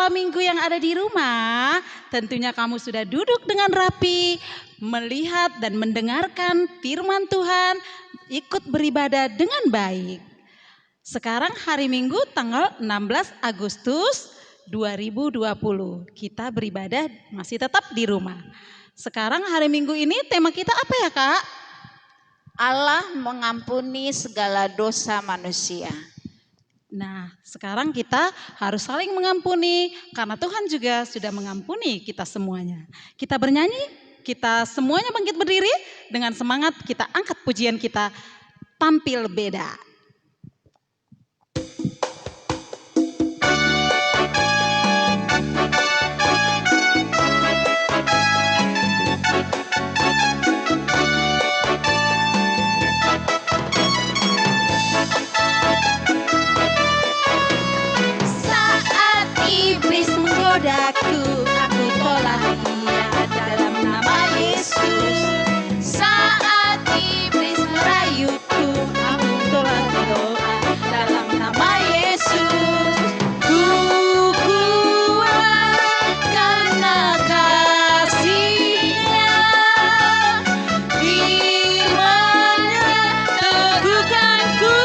sekolah minggu yang ada di rumah, tentunya kamu sudah duduk dengan rapi, melihat dan mendengarkan firman Tuhan, ikut beribadah dengan baik. Sekarang hari Minggu tanggal 16 Agustus 2020. Kita beribadah masih tetap di rumah. Sekarang hari Minggu ini tema kita apa ya, Kak? Allah mengampuni segala dosa manusia. Nah, sekarang kita harus saling mengampuni karena Tuhan juga sudah mengampuni kita semuanya. Kita bernyanyi, kita semuanya bangkit berdiri dengan semangat, kita angkat pujian kita, tampil beda. Aku tolak dia dalam nama Yesus. Saat iblis merayuku, aku tolak doa dalam nama Yesus. Ku kuat karena kasih-Nya, firman-Nya teguhkanku.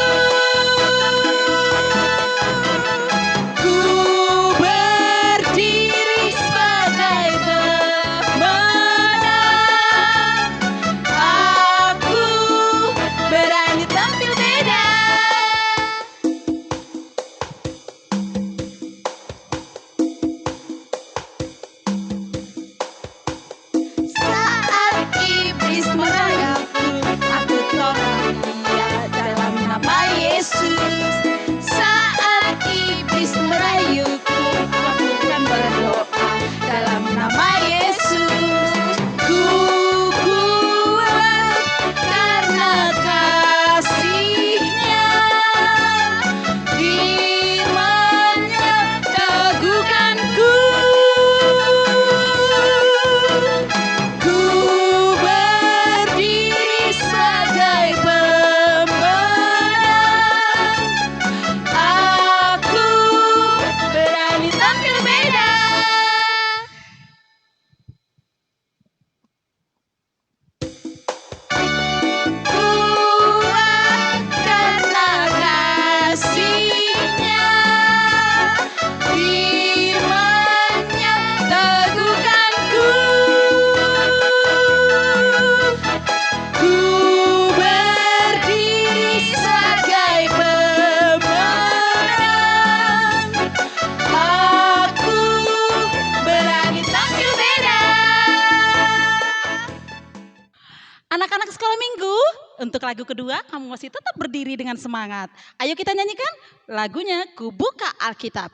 Anak-anak sekolah minggu, untuk lagu kedua kamu masih tetap berdiri dengan semangat. Ayo kita nyanyikan lagunya Ku Buka Alkitab.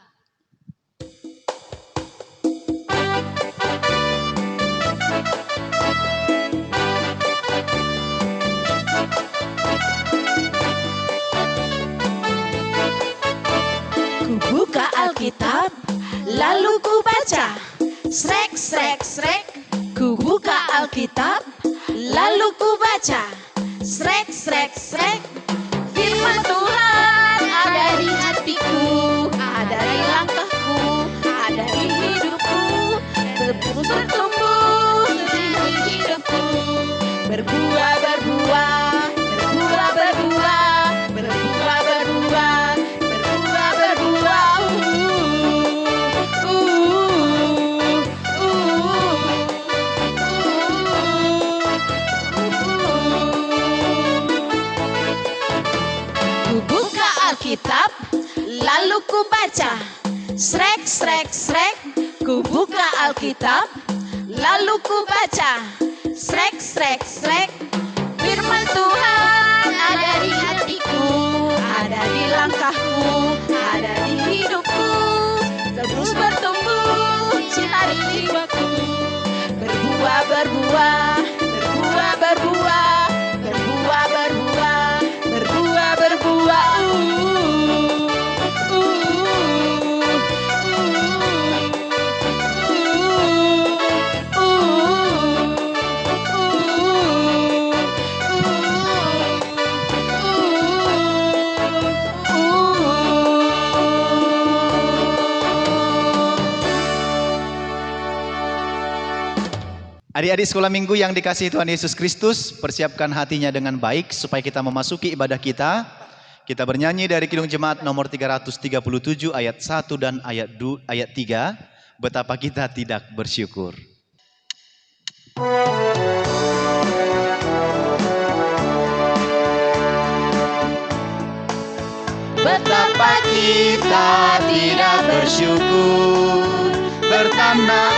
Ku buka Alkitab, lalu ku baca, srek srek srek. Ku buka Alkitab, lalu ku baca, srek srek srek. Firman Tuhan ada di hatiku, ada di langkahku, ada di hidupku, terus bertumbuh di hidupku. Berbuah, berbuah, berbuah, berbuah, berbuah, berbuah, berbuah, berbuah. Ku buka Alkitab, lalu ku baca, srek srek srek. Ku buka Alkitab, lalu ku baca, srek srek srek. Firman Tuhan ada di hatiku, ada di langkahku, ada di hidupku, terus bertumbuh cinta di jiwaku. Berbuah, berbuah, berbuah, berbuah, berbuah, berbuah, berbuah, berbuah. Adik-adik sekolah minggu yang dikasihi Tuhan Yesus Kristus, persiapkan hatinya dengan baik supaya kita memasuki ibadah kita. Kita bernyanyi dari Kidung Jemaat nomor 337 ayat 1 dan ayat 3. Betapa kita tidak bersyukur. Betapa kita tidak bersyukur, bertanah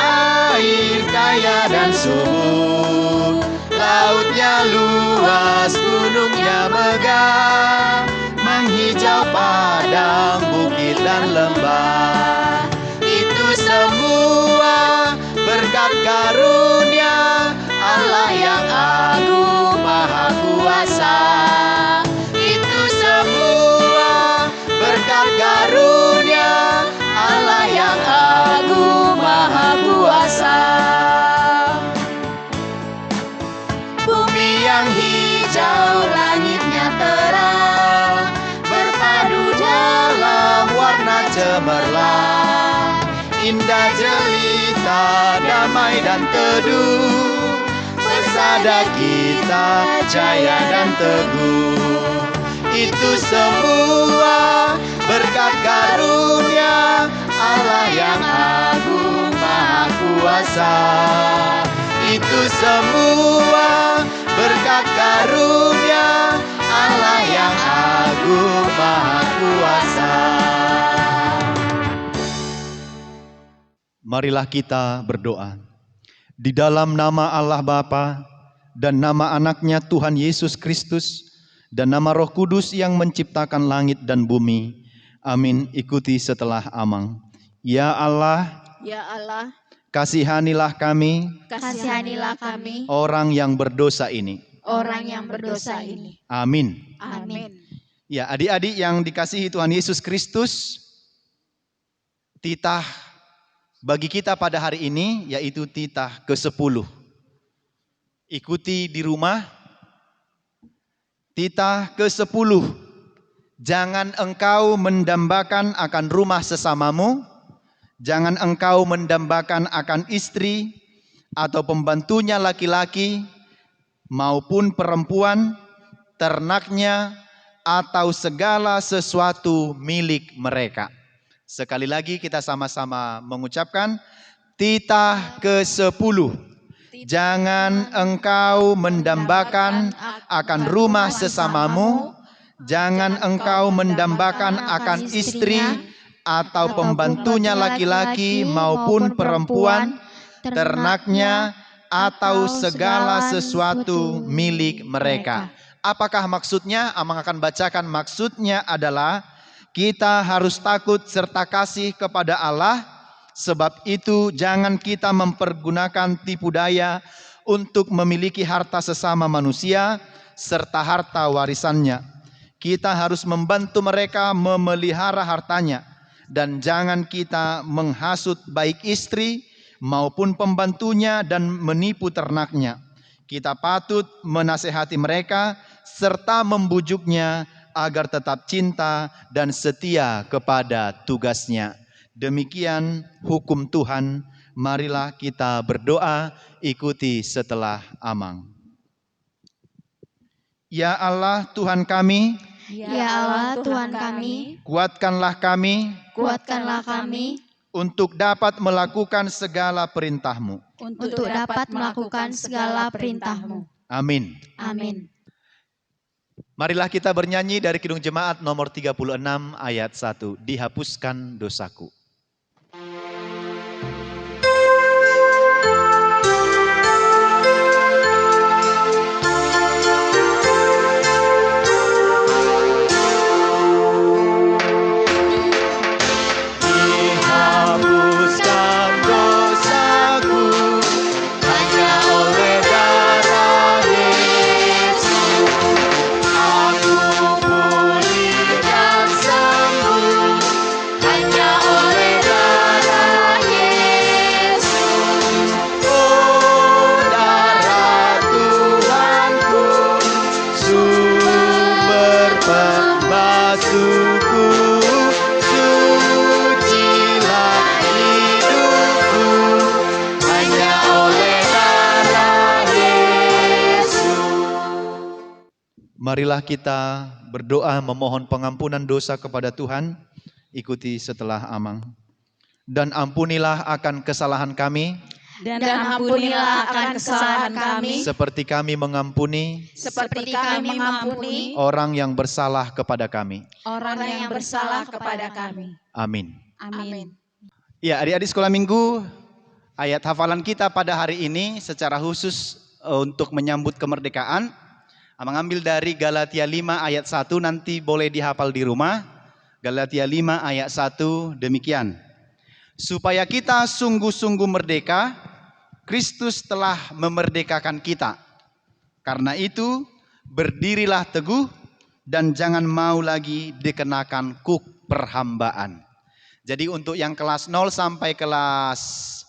air kaya dan subur, lautnya luas, gunungnya megah, menghijau padang, bukit dan lembah. Itu semua berkat karunia Allah yang agung maha kuasa. Itu semua berkat karunia Allah yang agung maha kuasa. Bumi yang hijau, langitnya terang, berpadu dalam warna cemerlang, indah jelita, damai dan teduh, bersada kita jaya dan teguh. Itu semua berkat karunia Allah yang agung maha kuasa. Itu semua berkat karunia Allah yang agung maha kuasa. Marilah kita berdoa. Di dalam nama Allah Bapa dan nama anaknya Tuhan Yesus Kristus dan nama Roh Kudus yang menciptakan langit dan bumi. Amin. Ikuti setelah amang. Ya Allah, Ya Allah, kasihanilah kami, kasihanilah kami, orang yang berdosa ini. orang yang berdosa ini. Amin. Amin. Ya, adik-adik yang dikasihi Tuhan Yesus Kristus, titah bagi kita pada hari ini yaitu titah ke-10. Ikuti di rumah. Titah ke-10. Jangan engkau mendambakan akan rumah sesamamu, jangan engkau mendambakan akan istri atau pembantunya laki-laki maupun perempuan, ternaknya atau segala sesuatu milik mereka. Sekali lagi kita sama-sama mengucapkan titah ke-10. Jangan engkau mendambakan akan rumah sesamamu, jangan engkau mendambakan akan istri atau pembantunya laki-laki maupun perempuan, ternaknya atau segala sesuatu milik mereka. Apakah maksudnya? Amang akan bacakan. Maksudnya adalah kita harus takut serta kasih kepada Allah. Sebab itu jangan kita mempergunakan tipu daya untuk memiliki harta sesama manusia serta harta warisannya. Kita harus membantu mereka memelihara hartanya. Dan jangan kita menghasut baik istri maupun pembantunya dan menipu ternaknya. Kita patut menasehati mereka serta membujuknya agar tetap cinta dan setia kepada tugasnya. Demikian hukum Tuhan. Marilah kita berdoa, ikuti setelah amang. Ya Allah Tuhan kami, Ya Allah Tuhan kami, kuatkanlah kami kuatkanlah kami untuk dapat melakukan segala perintah-Mu. untuk dapat melakukan segala perintah-Mu. Amin. Amin. Marilah kita bernyanyi dari Kidung Jemaat nomor 36 ayat 1. Dihapuskan dosaku. Hanya oleh marilah kita berdoa memohon pengampunan dosa kepada Tuhan. Ikuti setelah Amang. Dan ampunilah akan kesalahan kami, Dan ampunilah akan kesalahan kami, seperti kami mengampuni seperti kami mengampuni orang yang bersalah kepada kami. orang yang bersalah kepada kami. Amin. Amin. Ya, adik-adik sekolah minggu, ayat hafalan kita pada hari ini secara khusus untuk menyambut kemerdekaan mengambil dari Galatia 5 ayat 1, nanti boleh dihafal di rumah. Galatia 5 ayat 1 demikian. Supaya kita sungguh-sungguh merdeka, Kristus telah memerdekakan kita. Karena itu, berdirilah teguh dan jangan mau lagi dikenakan kuk perhambaan. Jadi untuk yang kelas 0 sampai kelas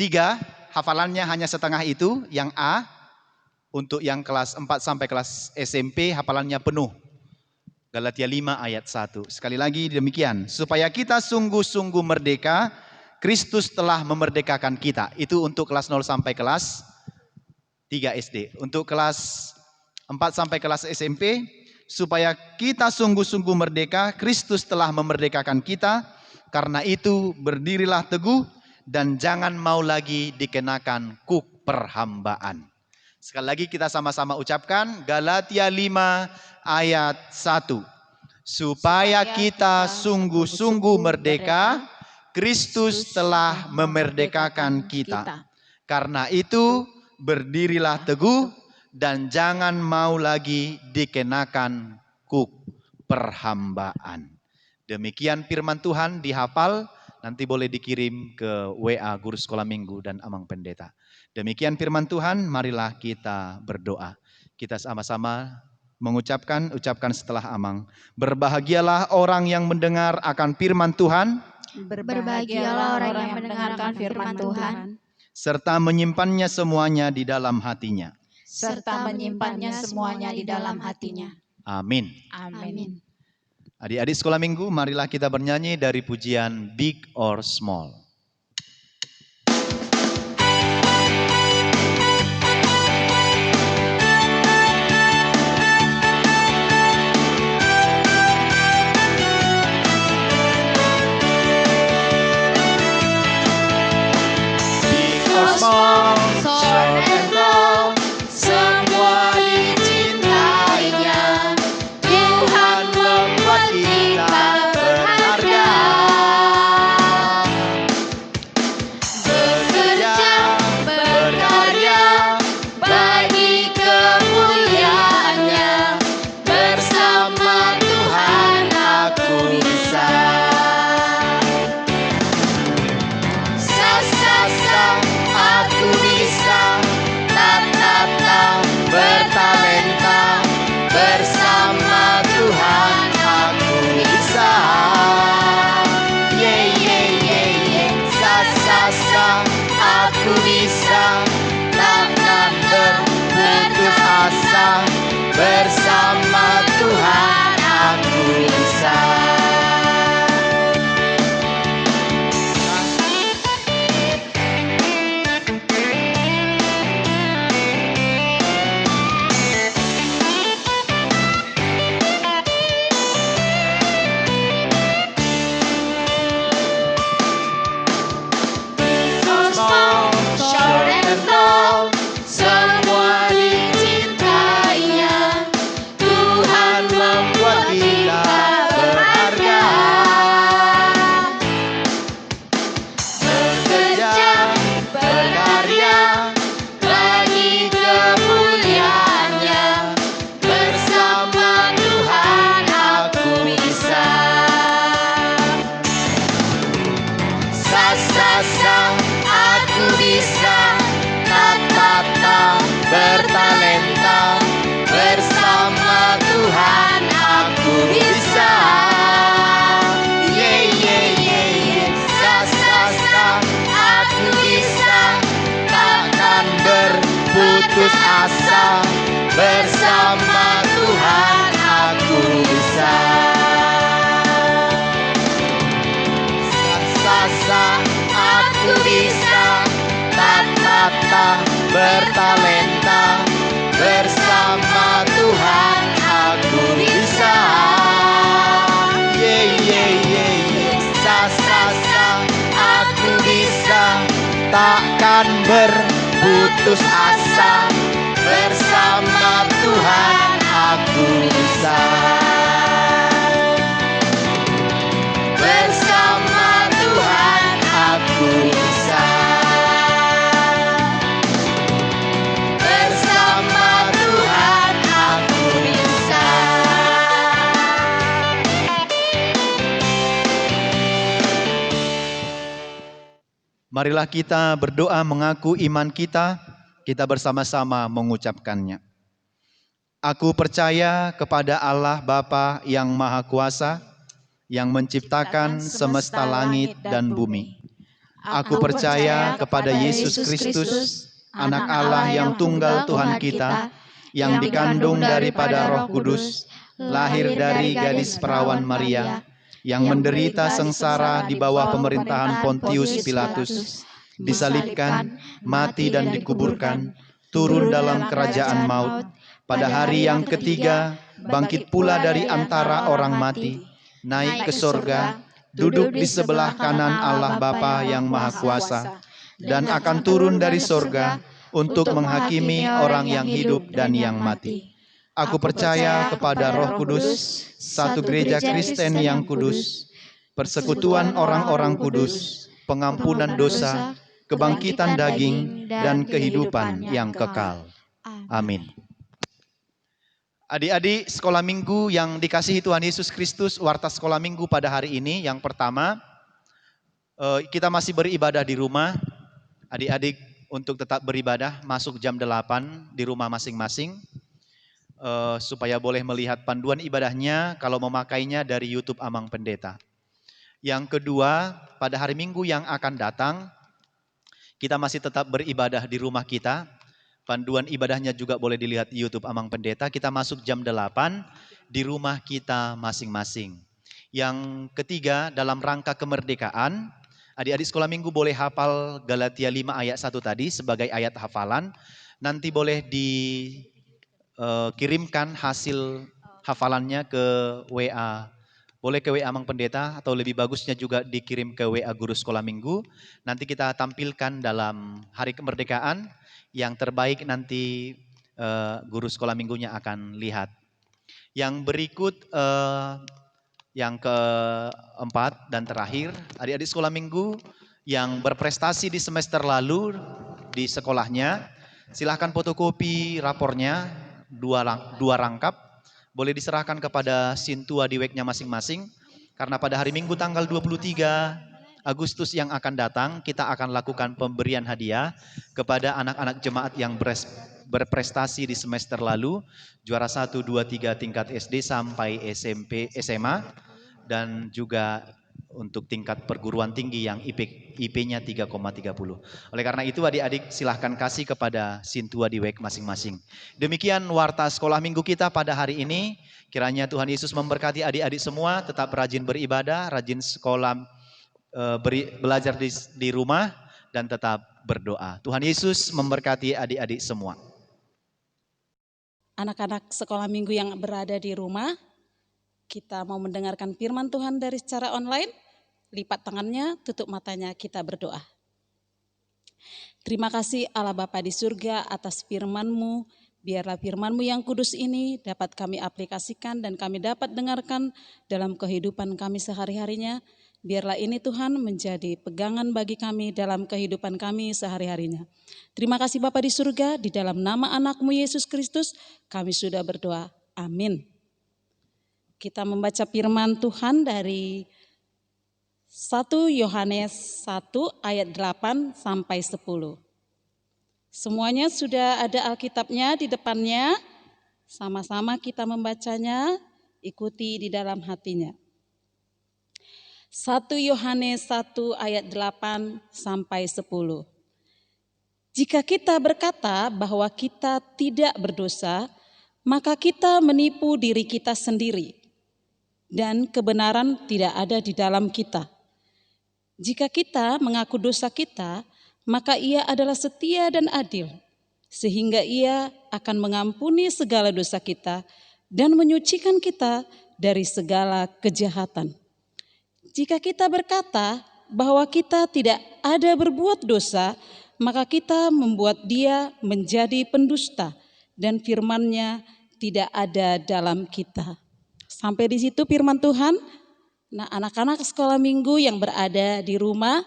3, hafalannya hanya setengah itu, yang A. Untuk yang kelas 4 sampai kelas SMP, hafalannya penuh. Galatia 5 ayat 1. Sekali lagi demikian. Supaya kita sungguh-sungguh merdeka, Kristus telah memerdekakan kita. Itu untuk kelas 0 sampai kelas 3 SD. Untuk kelas 4 sampai kelas SMP, supaya kita sungguh-sungguh merdeka, Kristus telah memerdekakan kita. Karena itu berdirilah teguh dan jangan mau lagi dikenakan kuk perhambaan. Sekali lagi kita sama-sama ucapkan Galatia 5 ayat 1. Supaya kita sungguh-sungguh merdeka, Kristus telah memerdekakan kita. Karena itu berdirilah teguh dan jangan mau lagi dikenakan kuk perhambaan. Demikian firman Tuhan dihafal, nanti boleh dikirim ke WA Guru Sekolah Minggu dan Amang Pendeta. Demikian firman Tuhan, marilah kita berdoa. Kita sama-sama ucapkan setelah Amang. Berbahagialah orang yang mendengar akan firman Tuhan, Berbahagialah orang yang mendengarkan firman Tuhan, serta menyimpannya semuanya di dalam hatinya. Serta menyimpannya semuanya di dalam hatinya. Amin. Amin. Adik-adik sekolah minggu, marilah kita bernyanyi dari pujian Big or Small. Small, short and tall, semua dicintainya. Tuhan membuat kita berharga. Bekerja, berkarya, bagi kemuliaannya. Bersama Tuhan aku bisa. Aku bisa, bertalenta, bersama Tuhan aku bisa. Aku bisa, takkan berputus asa, bersama Tuhan aku bisa. Semua dicintainya, Tuhan membuat kita berharga. Bekerja, berkarya, bagi kemuliaannya. Bersama Tuhan aku bisa. Aku bisa, bertalenta, bersama Tuhan aku bisa. Aku bisa, takkan berputus asa, bersama Tuhan aku bisa. Aku bisa, bertalenta, bersama Tuhan akan berputus asa, bersama Tuhan aku bisa. Bersama Tuhan aku bisa. Bersama Tuhan aku bisa. Marilah kita berdoa mengaku iman kita bersama-sama mengucapkannya. Aku percaya kepada Allah Bapa yang Maha Kuasa, yang menciptakan semesta langit dan bumi. Aku percaya kepada Yesus Kristus, Anak Allah yang tunggal Tuhan kita, yang dikandung daripada Roh Kudus, lahir dari gadis perawan Maria, yang menderita sengsara di bawah pemerintahan Pontius Pilatus, disalibkan, mati dan dikuburkan, turun dalam kerajaan maut, pada hari yang ketiga bangkit pula dari antara orang mati, naik ke sorga, duduk di sebelah kanan Allah Bapa yang Maha Kuasa, dan akan turun dari sorga untuk menghakimi orang yang hidup dan yang mati. Aku percaya kepada Roh Kudus, satu gereja Kristen yang kudus, persekutuan orang-orang kudus, pengampunan dosa, kebangkitan daging, dan kehidupan yang kekal. Amin. Adik-adik sekolah minggu yang dikasihi Tuhan Yesus Kristus, warta sekolah minggu pada hari ini yang pertama, kita masih beribadah di rumah. Adik-adik untuk tetap beribadah masuk jam 8 di rumah masing-masing. Supaya boleh melihat panduan ibadahnya kalau memakainya dari YouTube Amang Pendeta. Yang kedua, pada hari Minggu yang akan datang, kita masih tetap beribadah di rumah kita. Panduan ibadahnya juga boleh dilihat di YouTube Amang Pendeta. Kita masuk jam 8 di rumah kita masing-masing. Yang ketiga, dalam rangka kemerdekaan, adik-adik sekolah minggu boleh hafal Galatia 5 ayat 1 tadi sebagai ayat hafalan. Nanti boleh kirimkan hasil hafalannya ke WA. Boleh ke WA Amang Pendeta atau lebih bagusnya juga dikirim ke WA Guru Sekolah Minggu. Nanti kita tampilkan dalam hari kemerdekaan. Yang terbaik nanti Guru Sekolah Minggunya akan lihat. Yang berikut yang keempat dan terakhir, adik-adik Sekolah Minggu yang berprestasi di semester lalu di sekolahnya, silahkan fotokopi rapornya. Dua rangkap boleh diserahkan kepada Sintua di WEK-nya masing-masing, karena pada hari Minggu tanggal 23 Agustus yang akan datang kita akan lakukan pemberian hadiah kepada anak-anak jemaat yang berprestasi di semester lalu, juara 1, 2, 3 tingkat SD sampai SMP, SMA, dan juga untuk tingkat perguruan tinggi yang IP-nya 3,30. Oleh karena itu adik-adik silahkan kasih kepada Sintua di WEK masing-masing. Demikian warta sekolah minggu kita pada hari ini. Kiranya Tuhan Yesus memberkati adik-adik semua, tetap rajin beribadah, rajin sekolah, belajar di rumah, dan tetap berdoa. Tuhan Yesus memberkati adik-adik semua. Anak-anak sekolah minggu yang berada di rumah, kita mau mendengarkan firman Tuhan dari secara online. Lipat tangannya, tutup matanya, kita berdoa. Terima kasih Allah Bapa di surga atas firman-Mu. Biarlah firman-Mu yang kudus ini dapat kami aplikasikan dan kami dapat dengarkan dalam kehidupan kami sehari-harinya. Biarlah ini Tuhan menjadi pegangan bagi kami dalam kehidupan kami sehari-harinya. Terima kasih Bapa di surga, di dalam nama anak-Mu Yesus Kristus kami sudah berdoa. Amin. Kita membaca firman Tuhan dari 1 Yohanes 1 ayat 8 sampai 10. Semuanya sudah ada Alkitabnya di depannya. Sama-sama kita membacanya, ikuti di dalam hatinya. 1 Yohanes 1 ayat 8 sampai 10. Jika kita berkata bahwa kita tidak berdosa, maka kita menipu diri kita sendiri dan kebenaran tidak ada di dalam kita. Jika kita mengaku dosa kita, maka Ia adalah setia dan adil, sehingga Ia akan mengampuni segala dosa kita dan menyucikan kita dari segala kejahatan. Jika kita berkata bahwa kita tidak ada berbuat dosa, maka kita membuat dia menjadi pendusta dan firman-Nya tidak ada dalam kita. Sampai di situ firman Tuhan. Nah, anak-anak sekolah minggu yang berada di rumah,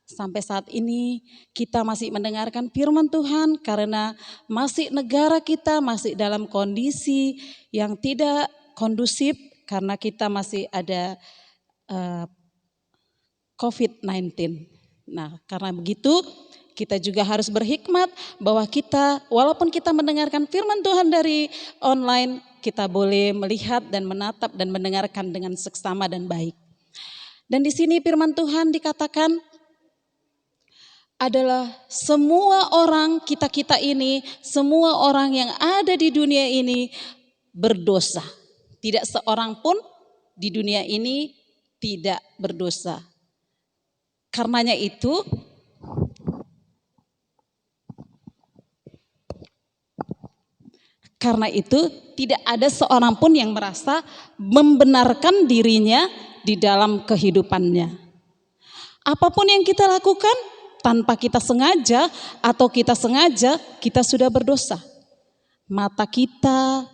sampai saat ini kita masih mendengarkan firman Tuhan karena masih negara kita masih dalam kondisi yang tidak kondusif karena kita masih ada COVID-19. Nah, karena begitu kita juga harus berhikmat bahwa kita walaupun kita mendengarkan firman Tuhan dari online, kita boleh melihat dan menatap dan mendengarkan dengan seksama dan baik. Dan di sini firman Tuhan dikatakan adalah semua orang kita ini, semua orang yang ada di dunia ini berdosa. Tidak seorang pun di dunia ini tidak berdosa. Karenanya itu tidak ada seorang pun yang merasa membenarkan dirinya di dalam kehidupannya. Apapun yang kita lakukan tanpa kita sengaja atau kita sengaja, kita sudah berdosa. Mata kita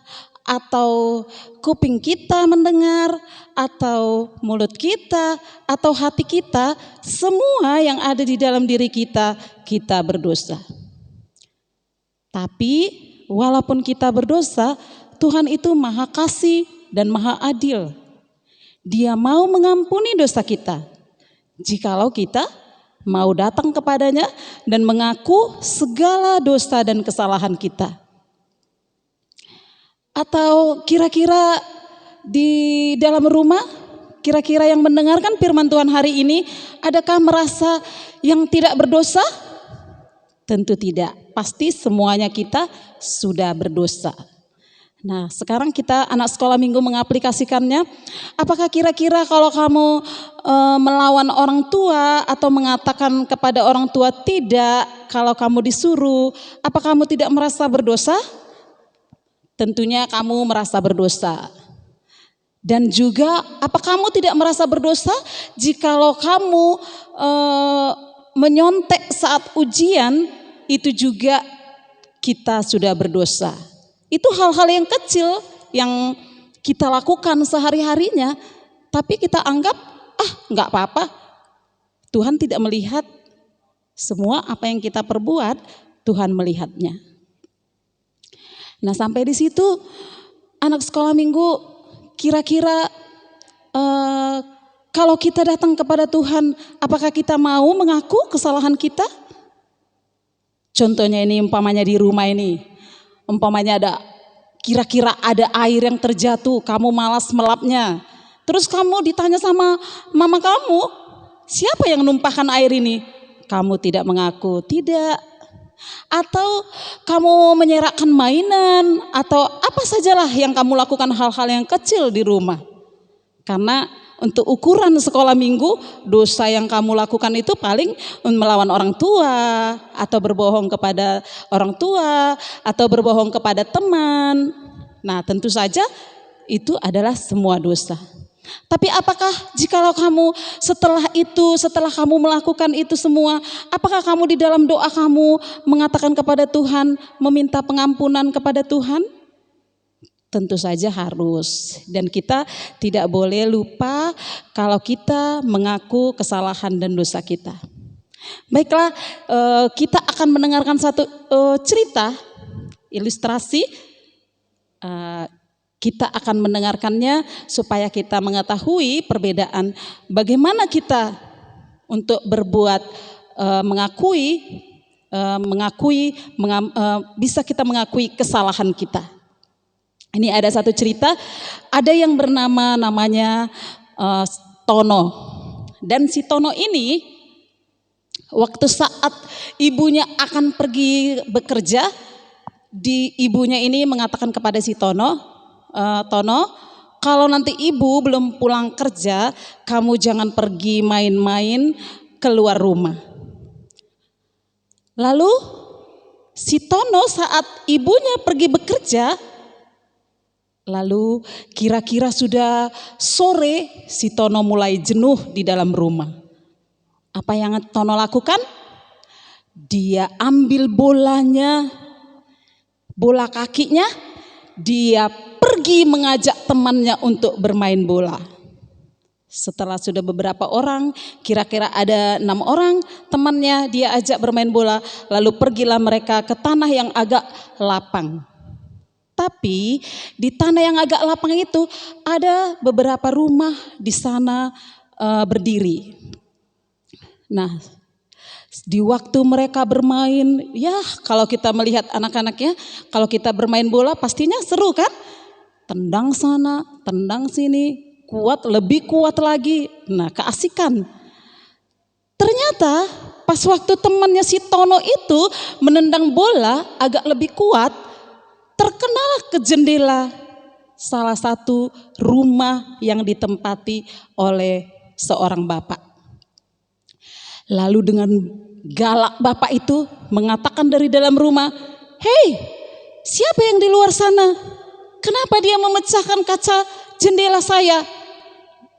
atau kuping kita mendengar atau mulut kita atau hati kita, semua yang ada di dalam diri kita, kita berdosa. Tapi walaupun kita berdosa, Tuhan itu Maha Kasih dan Maha Adil. Dia mau mengampuni dosa kita jikalau kita mau datang kepadanya dan mengaku segala dosa dan kesalahan kita. Atau kira-kira di dalam rumah, kira-kira yang mendengarkan firman Tuhan hari ini, adakah merasa yang tidak berdosa? Tentu tidak, pasti semuanya kita sudah berdosa. Nah, sekarang kita anak sekolah minggu mengaplikasikannya. Apakah kira-kira kalau kamu melawan orang tua atau mengatakan kepada orang tua tidak, kalau kamu disuruh, apa kamu tidak merasa berdosa? Tentunya kamu merasa berdosa. Dan juga apa kamu tidak merasa berdosa jikalau kamu menyontek saat ujian, itu juga kita sudah berdosa. Itu hal-hal yang kecil yang kita lakukan sehari-harinya, tapi kita anggap nggak apa-apa. Tuhan tidak melihat semua apa yang kita perbuat, Tuhan melihatnya. Nah, sampai di situ anak sekolah minggu, kira-kira kalau kita datang kepada Tuhan, apakah kita mau mengaku kesalahan kita? Contohnya ini umpamanya di rumah ini. Umpamanya kira-kira ada air yang terjatuh, kamu malas melapnya. Terus kamu ditanya sama mama kamu, siapa yang numpahkan air ini? Kamu tidak mengaku, tidak. Atau kamu menyerahkan mainan, atau apa sajalah yang kamu lakukan hal-hal yang kecil di rumah. Karena untuk ukuran sekolah minggu, dosa yang kamu lakukan itu paling melawan orang tua, atau berbohong kepada orang tua, atau berbohong kepada teman. Nah, tentu saja itu adalah semua dosa. Tapi apakah jikalau kamu setelah kamu melakukan itu semua, apakah kamu di dalam doa kamu mengatakan kepada Tuhan, meminta pengampunan kepada Tuhan? Tentu saja harus, dan kita tidak boleh lupa kalau kita mengaku kesalahan dan dosa kita. Baiklah, kita akan mendengarkan satu cerita ilustrasi. Kita akan mendengarkannya supaya kita mengetahui perbedaan bagaimana kita untuk berbuat bisa kita mengakui kesalahan kita. Ini ada satu cerita, ada yang namanya Tono. Dan si Tono ini waktu saat ibunya akan pergi bekerja, ibunya ini mengatakan kepada si Tono, kalau nanti ibu belum pulang kerja, kamu jangan pergi main-main keluar rumah. Lalu si Tono saat ibunya pergi bekerja, lalu kira-kira sudah sore, si Tono mulai jenuh di dalam rumah. Apa yang Tono lakukan? Dia ambil bolanya, bola kakinya, dia pergi mengajak temannya untuk bermain bola. Setelah sudah beberapa orang, kira-kira ada 6 orang temannya dia ajak bermain bola. Lalu pergilah mereka ke tanah yang agak lapang. Tapi di tanah yang agak lapang itu ada beberapa rumah di sana berdiri. Nah, di waktu mereka bermain, ya kalau kita melihat anak-anaknya, kalau kita bermain bola pastinya seru kan? Tendang sana, tendang sini, kuat, lebih kuat lagi. Nah, keasikan. Ternyata pas waktu temannya si Tono itu menendang bola agak lebih kuat, terkenalah ke jendela salah satu rumah yang ditempati oleh seorang bapak. Lalu dengan galak bapak itu mengatakan dari dalam rumah, "Hei, siapa yang di luar sana? Kenapa dia memecahkan kaca jendela saya?"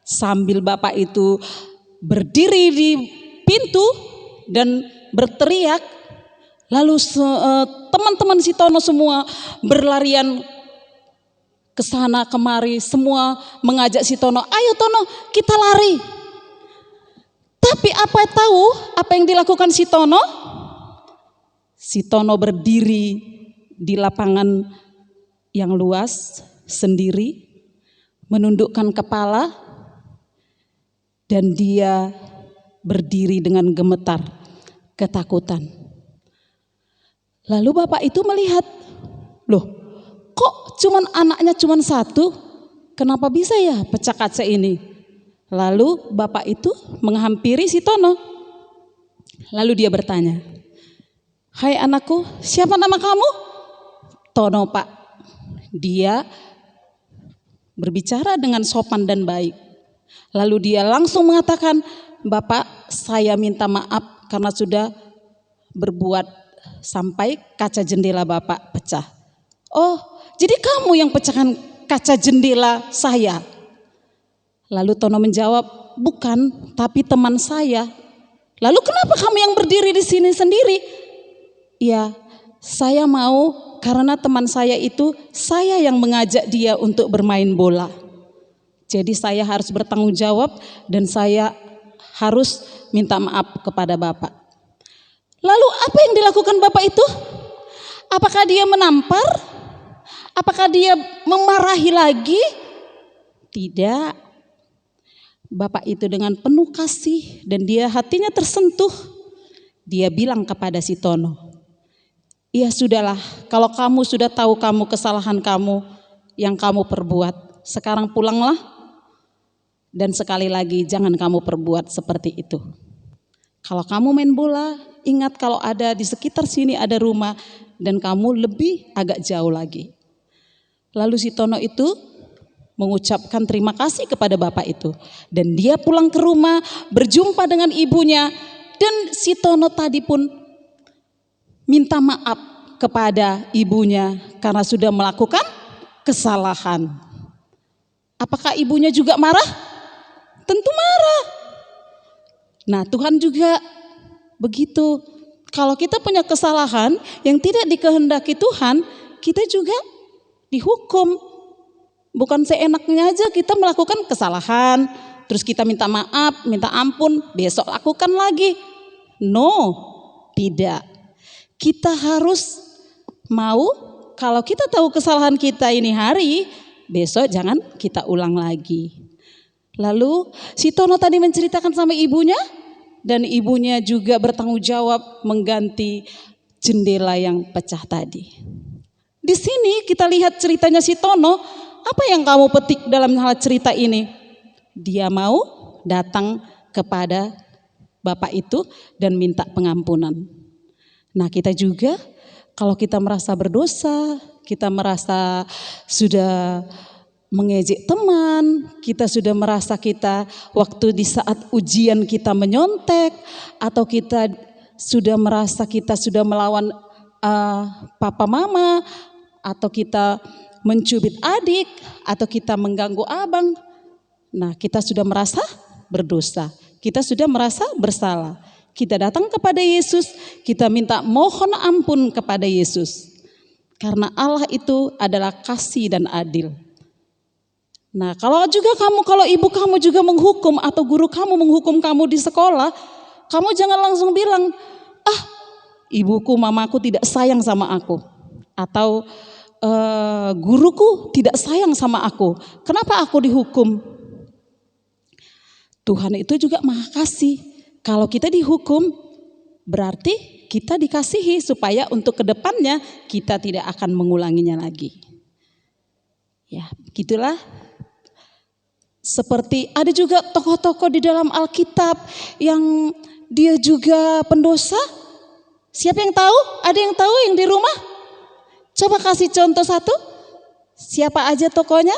Sambil bapak itu berdiri di pintu dan berteriak, lalu teman-teman si Tono semua berlarian ke sana kemari, semua mengajak si Tono, "Ayo Tono, kita lari." Tapi apa yang dilakukan si Tono? Si Tono berdiri di lapangan yang luas sendiri, menundukkan kepala, dan dia berdiri dengan gemetar, ketakutan. Lalu bapak itu melihat, loh kok anaknya cuman satu? Kenapa bisa ya pecah kaca ini? Lalu bapak itu menghampiri si Tono. Lalu dia bertanya, "Hai anakku, siapa nama kamu?" "Tono Pak." Dia berbicara dengan sopan dan baik. Lalu dia langsung mengatakan, "Bapak, saya minta maaf karena sudah berbuat sampai kaca jendela Bapak pecah." "Oh, jadi kamu yang pecahkan kaca jendela saya?" Lalu Tono menjawab, "Bukan, tapi teman saya." "Lalu kenapa kamu yang berdiri di sini sendiri?" "Ya, saya mau karena teman saya itu saya yang mengajak dia untuk bermain bola. Jadi saya harus bertanggung jawab dan saya harus minta maaf kepada Bapak." Lalu apa yang dilakukan bapak itu? Apakah dia menampar? Apakah dia memarahi lagi? Tidak. Bapak itu dengan penuh kasih dan dia hatinya tersentuh. Dia bilang kepada si Tono, "Ya sudahlah, kalau kamu sudah tahu kamu kesalahan kamu yang kamu perbuat, sekarang pulanglah. Dan sekali lagi jangan kamu perbuat seperti itu. Kalau kamu main bola, ingat kalau ada di sekitar sini ada rumah dan kamu lebih agak jauh lagi." Lalu si Tono itu mengucapkan terima kasih kepada bapak itu. Dan dia pulang ke rumah, berjumpa dengan ibunya. Dan si Tono tadi pun minta maaf kepada ibunya karena sudah melakukan kesalahan. Apakah ibunya juga marah? Tentu marah. Nah, Tuhan juga begitu. Kalau kita punya kesalahan yang tidak dikehendaki Tuhan, kita juga dihukum. Bukan seenaknya aja kita melakukan kesalahan, terus kita minta maaf, minta ampun, besok lakukan lagi. No, tidak. Kita harus mau, kalau kita tahu kesalahan kita ini hari, besok jangan kita ulang lagi. Lalu si Tono tadi menceritakan sama ibunya, dan ibunya juga bertanggung jawab mengganti jendela yang pecah tadi. Di sini kita lihat ceritanya si Tono. Apa yang kamu petik dalam hal cerita ini? Dia mau datang kepada bapak itu dan minta pengampunan. Nah, kita juga kalau kita merasa berdosa, kita merasa sudah mengejek teman, kita sudah merasa kita waktu di saat ujian kita menyontek, atau kita sudah merasa kita sudah melawan papa mama, atau kita mencubit adik, atau kita mengganggu abang. Nah, kita sudah merasa berdosa, kita sudah merasa bersalah. Kita datang kepada Yesus, kita minta mohon ampun kepada Yesus. Karena Allah itu adalah kasih dan adil. Nah, kalau ibu kamu juga menghukum atau guru kamu menghukum kamu di sekolah, kamu jangan langsung bilang, ibuku, mamaku tidak sayang sama aku. Atau guruku tidak sayang sama aku. Kenapa aku dihukum? Tuhan itu juga Maha Kasih. Kalau kita dihukum, berarti kita dikasihi supaya untuk kedepannya kita tidak akan mengulanginya lagi. Ya, begitulah. Seperti ada juga tokoh-tokoh di dalam Alkitab yang dia juga pendosa. Siapa yang tahu? Ada yang tahu yang di rumah? Coba kasih contoh satu. Siapa aja tokohnya?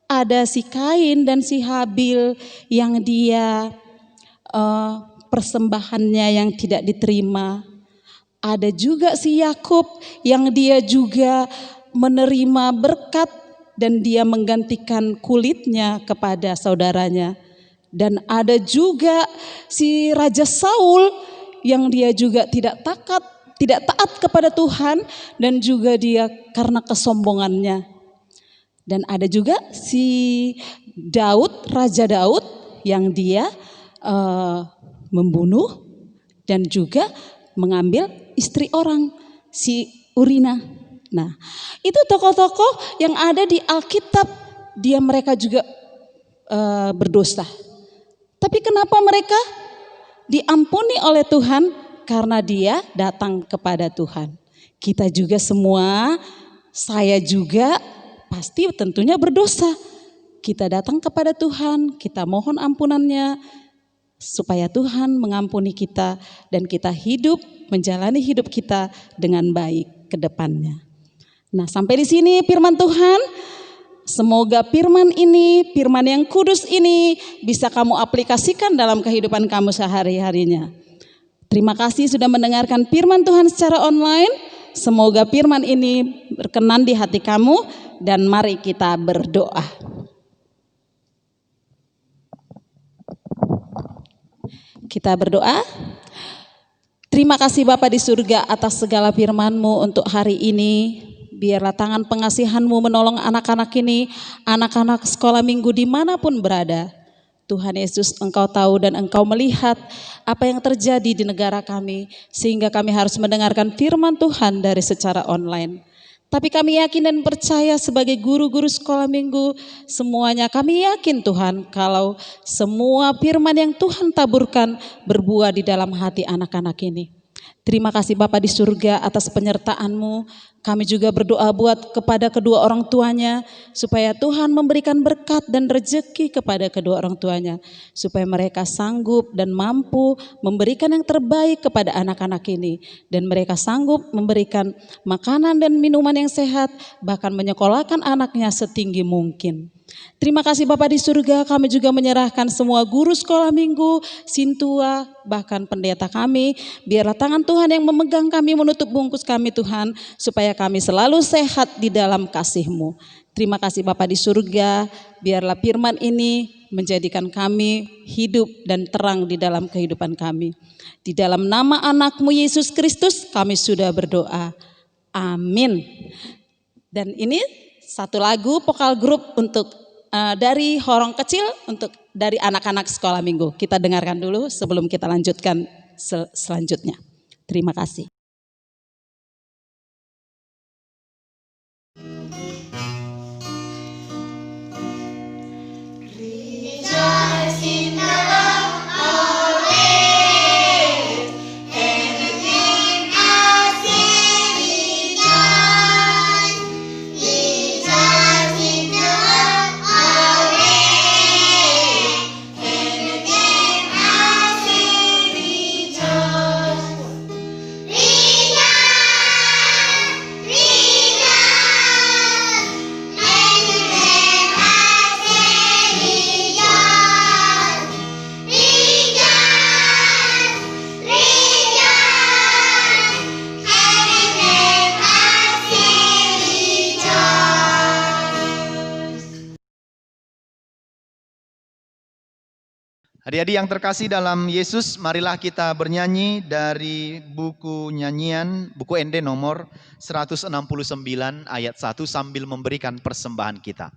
Ada si Kain dan si Habil yang dia persembahannya yang tidak diterima. Ada juga si Yakub yang dia juga menerima berkat dan dia menggantikan kulitnya kepada saudaranya. Dan ada juga si Raja Saul yang dia juga tidak taat kepada Tuhan dan juga dia karena kesombongannya. Dan ada juga si Daud, Raja Daud yang dia membunuh dan juga mengambil istri orang, si Urina. Nah, itu tokoh-tokoh yang ada di Alkitab, mereka juga berdosa. Tapi kenapa mereka diampuni oleh Tuhan? Karena dia datang kepada Tuhan. Kita juga semua, saya juga pasti tentunya berdosa. Kita datang kepada Tuhan, kita mohon ampunannya, supaya Tuhan mengampuni kita dan kita menjalani hidup kita dengan baik ke depannya. Nah, sampai di sini firman Tuhan. Semoga firman yang kudus ini bisa kamu aplikasikan dalam kehidupan kamu sehari-harinya. Terima kasih sudah mendengarkan firman Tuhan secara online. Semoga firman ini berkenan di hati kamu dan mari kita berdoa. Kita berdoa. Terima kasih Bapa di surga atas segala firman-Mu untuk hari ini. Biarlah tangan pengasihan-Mu menolong anak-anak ini, anak-anak sekolah minggu dimanapun berada. Tuhan Yesus, Engkau tahu dan Engkau melihat apa yang terjadi di negara kami, sehingga kami harus mendengarkan firman Tuhan dari secara online. Tapi kami yakin dan percaya sebagai guru-guru sekolah minggu, semuanya kami yakin Tuhan kalau semua firman yang Tuhan taburkan berbuah di dalam hati anak-anak ini. Terima kasih Bapa di surga atas penyertaan-Mu. Kami juga berdoa kepada kedua orang tuanya supaya Tuhan memberikan berkat dan rejeki kepada kedua orang tuanya. Supaya mereka sanggup dan mampu memberikan yang terbaik kepada anak-anak ini. Dan mereka sanggup memberikan makanan dan minuman yang sehat, bahkan menyekolahkan anaknya setinggi mungkin. Terima kasih Bapa di surga, kami juga menyerahkan semua guru sekolah minggu, sintua, bahkan pendeta kami. Biarlah tangan Tuhan yang memegang kami, menutup bungkus kami Tuhan, supaya kami selalu sehat di dalam kasih-Mu. Terima kasih Bapa di surga, biarlah firman ini menjadikan kami hidup dan terang di dalam kehidupan kami. Di dalam nama anak-Mu Yesus Kristus kami sudah berdoa. Amin. Dan ini satu lagu vokal grup untuk dari horong kecil untuk dari anak-anak sekolah minggu. Kita dengarkan dulu sebelum kita lanjutkan selanjutnya. Terima kasih. Rejoice Adik-adik yang terkasih dalam Yesus, marilah kita bernyanyi dari buku nyanyian, buku ND nomor 169 ayat 1 sambil memberikan persembahan kita.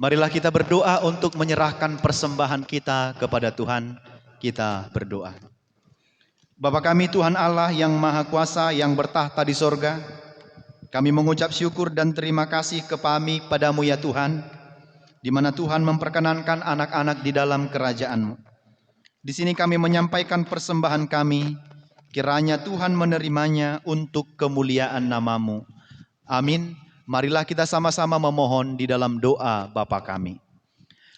Marilah kita berdoa untuk menyerahkan persembahan kita kepada Tuhan. Kita berdoa. Bapa kami Tuhan Allah yang Maha Kuasa yang bertahta di sorga, kami mengucap syukur dan terima kasih kepadamu ya Tuhan, di mana Tuhan memperkenankan anak-anak di dalam kerajaan-Mu. Di sini kami menyampaikan persembahan kami, kiranya Tuhan menerimanya untuk kemuliaan nama-Mu. Amin. Marilah kita sama-sama memohon di dalam doa Bapa kami.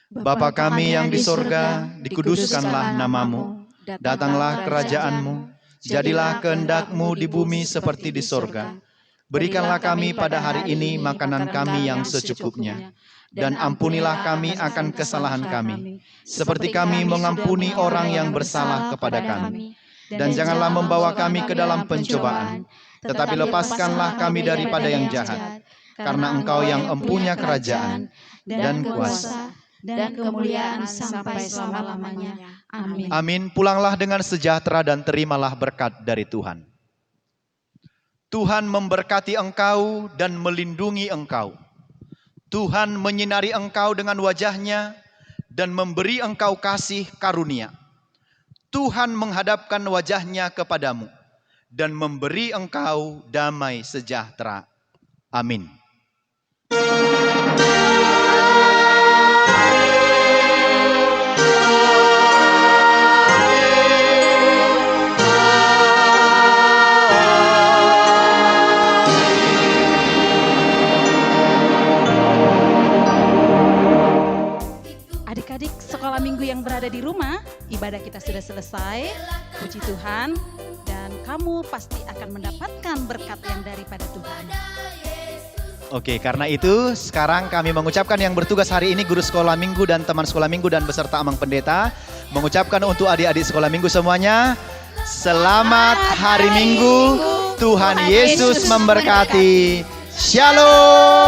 Bapa kami yang di sorga, dikuduskanlah nama-Mu, datanglah kerajaan-Mu, jadilah kehendak-Mu di bumi seperti di sorga. Berikanlah kami pada hari ini makanan kami yang secukupnya, dan ampunilah kami akan kesalahan kami, seperti kami mengampuni orang yang bersalah kepada kami. Dan janganlah membawa kami ke dalam pencobaan, tetapi lepaskanlah kami daripada yang jahat. Karena Engkau yang empunya kerajaan dan kuasa dan kemuliaan sampai selama-lamanya. Amin. Amin. Pulanglah dengan sejahtera dan terimalah berkat dari Tuhan. Tuhan memberkati engkau dan melindungi engkau. Tuhan menyinari engkau dengan wajah-Nya dan memberi engkau kasih karunia. Tuhan menghadapkan wajah-Nya kepadamu dan memberi engkau damai sejahtera. Amin. Adik-adik sekolah minggu yang berada di rumah, ibadah kita sudah selesai. Puji Tuhan, dan kamu pasti akan mendapatkan berkat yang daripada Tuhan. Oke, karena itu sekarang kami mengucapkan yang bertugas hari ini, guru sekolah minggu dan teman sekolah minggu dan beserta Amang Pendeta, mengucapkan untuk adik-adik sekolah minggu semuanya, selamat hari Minggu, Tuhan Yesus memberkati. Shalom.